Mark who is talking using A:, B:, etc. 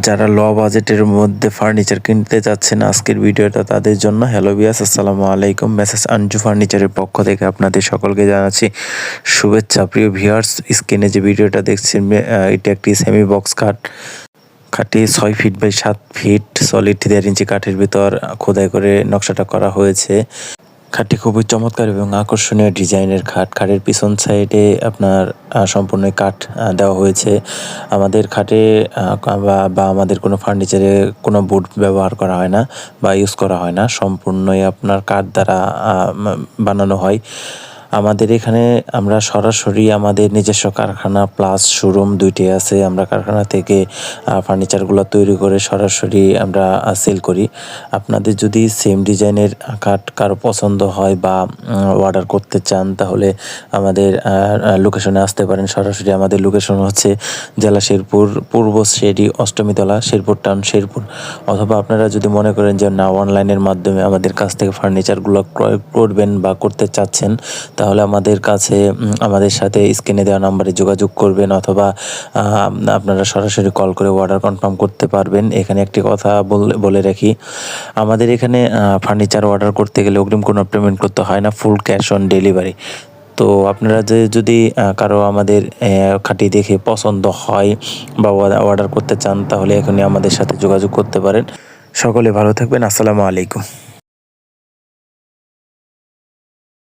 A: যারা লো বাজেটের মধ্যে ফার্নিচার কিনতে যাচ্ছেন আজকের ভিডিওটা তাদের জন্য। হ্যালো ভিউয়ার্স, আসসালামু আলাইকুম। মেসেজ আঞ্জু ফার্নিচারের পক্ষ থেকে আপনাদের সকলকে জানাচ্ছি শুভেচ্ছা। প্রিয় ভিউয়ার্স, স্ক্রিনে যে ভিডিওটা দেখছেন এটা একটি সেমি বক্স খাটটি 6 feet by 7 feet solid 1.5 inch কাঠের ভিতর খোদাই করে নকশাটা করা হয়েছে। খাটটি খুবই চমৎকার এবং আকর্ষণীয় ডিজাইনের খাট। খাটের পিছন সাইডে আপনার সম্পূর্ণ কাঠ দেওয়া হয়েছে। আমাদের খাটে বা আমাদের কোনো ফার্নিচারে কোনো বোর্ড ব্যবহার করা হয় না বা ইউজ করা হয় না, সম্পূর্ণই আপনার কাঠ দ্বারা বানানো হয়। আমাদের এখানে আমরা সরাসরি আমাদের নিজস্ব কারখানা প্লাস শোরুম দুইটি আছে। আমরা কারখানা থেকে ফার্নিচারগুলো তৈরি করে সরাসরি আমরা সেল করি। আপনাদের যদি সেম ডিজাইনের কাঠ কারো পছন্দ হয় বা অর্ডার করতে চান তাহলে আমাদের লোকেশনে আসতে পারেন। সরাসরি আমাদের লোকেশন হচ্ছে জেলা শেরপুর, পূর্ব শেরি, অষ্টমীতলা, শেরপুর টাউন, শেরপুর। অথবা আপনারা যদি মনে করেন যে না, অনলাইনের মাধ্যমে আমাদের কাছ থেকে ফার্নিচারগুলো ক্রয় করবেন বা করতে চাচ্ছেন, তাহলে আমাদের কাছে আমাদের সাথে স্ক্রিনে দেওয়া নাম্বারে যোগাযোগ করবেন অথবা আপনারা সরাসরি কল করে অর্ডার কনফার্ম করতে পারবেন। এখানে একটি কথা বলে রাখি, আমাদের এখানে ফার্নিচার অর্ডার করতে গেলে অগ্রিম কোনো পেমেন্ট করতে হয় না, ফুল ক্যাশ অন ডেলিভারি। তো আপনারা যদি কারো আমাদের খাঁটি দেখে পছন্দ হয় বা অর্ডার করতে চান তাহলে এখনই আমাদের সাথে যোগাযোগ করতে পারেন। সকলে ভালো থাকবেন। আসসালামু আলাইকুম।